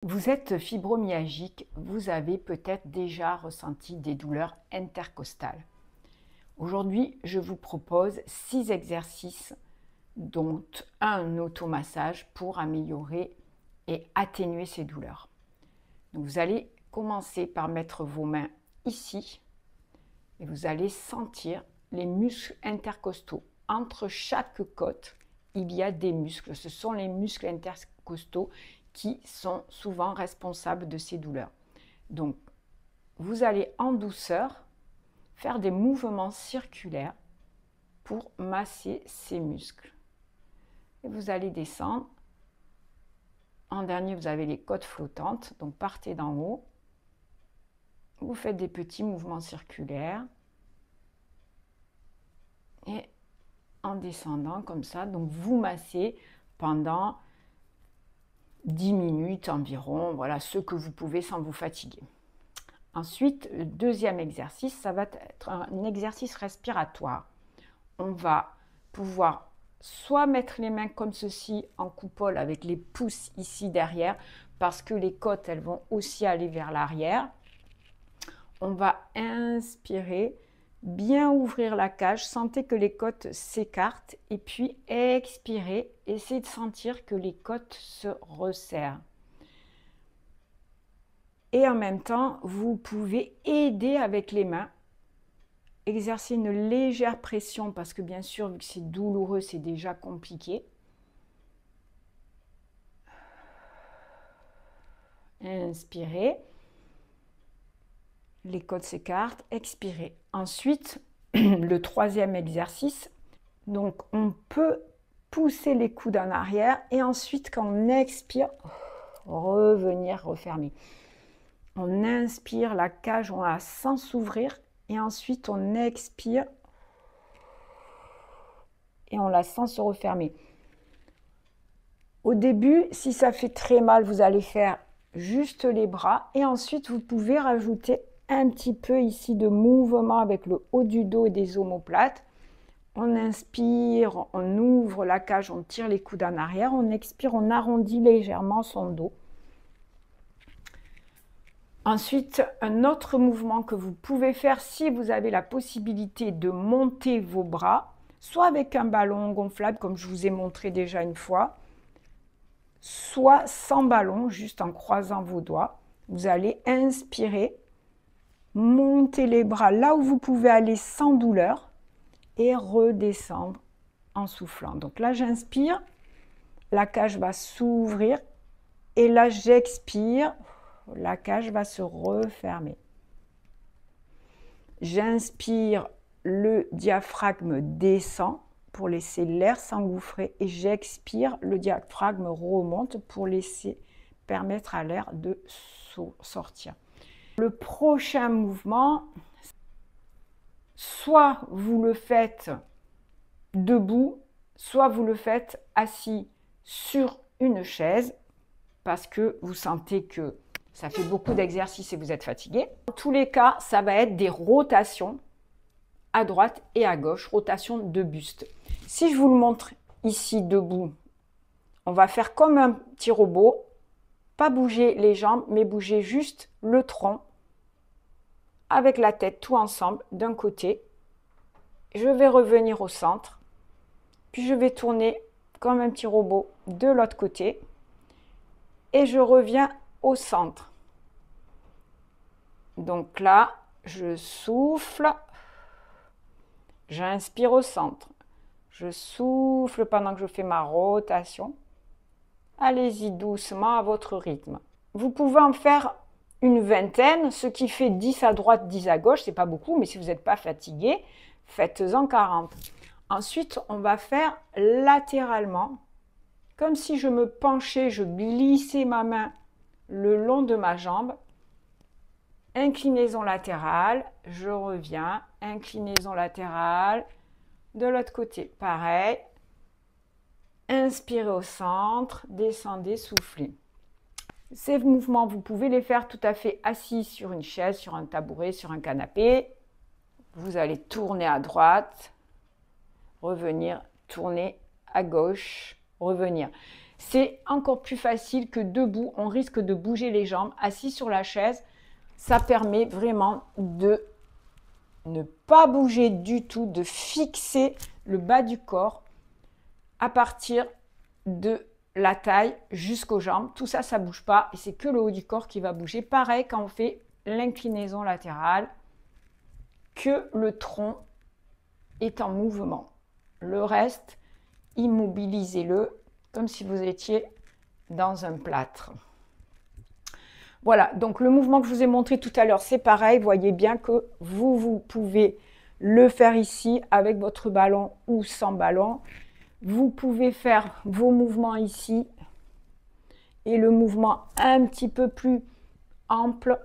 Vous êtes fibromyalgique, vous avez peut-être déjà ressenti des douleurs intercostales. Aujourd'hui, je vous propose 6 exercices, dont un automassage pour améliorer et atténuer ces douleurs. Donc, vous allez commencer par mettre vos mains ici et vous allez sentir les muscles intercostaux. Entre chaque côte, il y a des muscles. Ce sont les muscles intercostaux qui sont souvent responsables de ces douleurs. Donc, vous allez en douceur faire des mouvements circulaires pour masser ces muscles. Et vous allez descendre. En dernier, vous avez les côtes flottantes. Donc, partez d'en haut. Vous faites des petits mouvements circulaires. Et en descendant comme ça, donc vous massez pendant 10 minutes environ, voilà ce que vous pouvez sans vous fatiguer. Ensuite, le deuxième exercice, ça va être un exercice respiratoire. On va pouvoir soit mettre les mains comme ceci en coupole avec les pouces ici derrière, parce que les côtes, elles vont aussi aller vers l'arrière. On va inspirer, bien ouvrir la cage, sentez que les côtes s'écartent et puis expirez, essayez de sentir que les côtes se resserrent. Et en même temps, vous pouvez aider avec les mains, exercer une légère pression parce que bien sûr, vu que c'est douloureux, c'est déjà compliqué. Inspirez. Les côtes s'écartent, expirez. Ensuite, le troisième exercice, donc on peut pousser les coudes en arrière et ensuite quand on expire, revenir refermer. On inspire, la cage, on la sent s'ouvrir et ensuite on expire et on la sent se refermer. Au début, si ça fait très mal, vous allez faire juste les bras et ensuite vous pouvez rajouter un petit peu ici de mouvement avec le haut du dos et des omoplates. On inspire, on ouvre la cage, on tire les coudes en arrière, on expire, on arrondit légèrement son dos. Ensuite, un autre mouvement que vous pouvez faire si vous avez la possibilité de monter vos bras, soit avec un ballon gonflable comme je vous ai montré déjà une fois, soit sans ballon, juste en croisant vos doigts. Vous allez inspirer, monter les bras là où vous pouvez aller sans douleur et redescendre en soufflant. Donc là, j'inspire, la cage va s'ouvrir et là, j'expire, la cage va se refermer. J'inspire, le diaphragme descend pour laisser l'air s'engouffrer et j'expire, le diaphragme remonte pour permettre à l'air de sortir. Le prochain mouvement, soit vous le faites debout, soit vous le faites assis sur une chaise parce que vous sentez que ça fait beaucoup d'exercices et vous êtes fatigué. Dans tous les cas, ça va être des rotations à droite et à gauche, rotation de buste. Si je vous le montre ici debout, on va faire comme un petit robot, pas bouger les jambes, mais bouger juste le tronc avec la tête tout ensemble d'un côté. Je vais revenir au centre, puis je vais tourner comme un petit robot de l'autre côté et je reviens au centre. Donc là, je souffle, j'inspire au centre, je souffle pendant que je fais ma rotation. Allez-y doucement à votre rythme. Vous pouvez en faire une vingtaine, ce qui fait 10 à droite, 10 à gauche, c'est pas beaucoup, mais si vous n'êtes pas fatigué, faites-en 40. Ensuite, on va faire latéralement, comme si je me penchais, je glissais ma main le long de ma jambe. Inclinaison latérale, je reviens, inclinaison latérale, de l'autre côté, pareil. Inspirez au centre, descendez, soufflez. Ces mouvements, vous pouvez les faire tout à fait assis sur une chaise, sur un tabouret, sur un canapé. Vous allez tourner à droite, revenir, tourner à gauche, revenir. C'est encore plus facile que debout, on risque de bouger les jambes. Assis sur la chaise, ça permet vraiment de ne pas bouger du tout, de fixer le bas du corps à partir de la taille jusqu'aux jambes. Tout ça, ça ne bouge pas et c'est que le haut du corps qui va bouger. Pareil quand on fait l'inclinaison latérale, que le tronc est en mouvement. Le reste, immobilisez-le comme si vous étiez dans un plâtre. Voilà, donc le mouvement que je vous ai montré tout à l'heure, c'est pareil. Voyez bien que vous pouvez le faire ici avec votre ballon ou sans ballon. Vous pouvez faire vos mouvements ici et le mouvement un petit peu plus ample.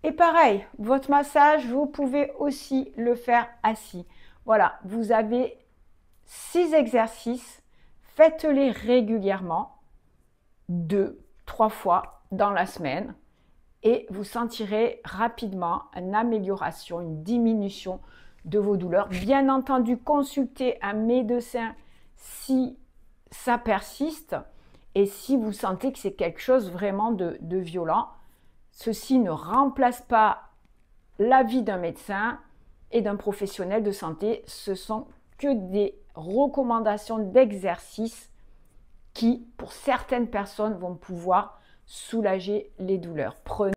Et pareil, votre massage, vous pouvez aussi le faire assis. Voilà, vous avez 6 exercices. Faites-les régulièrement, 2-3 fois dans la semaine. Et vous sentirez rapidement une amélioration, une diminution de vos douleurs. Bien entendu, consultez un médecin si ça persiste et si vous sentez que c'est quelque chose vraiment de violent. Ceci ne remplace pas l'avis d'un médecin et d'un professionnel de santé. Ce sont que des recommandations d'exercices qui, pour certaines personnes, vont pouvoir soulager les douleurs. Prenez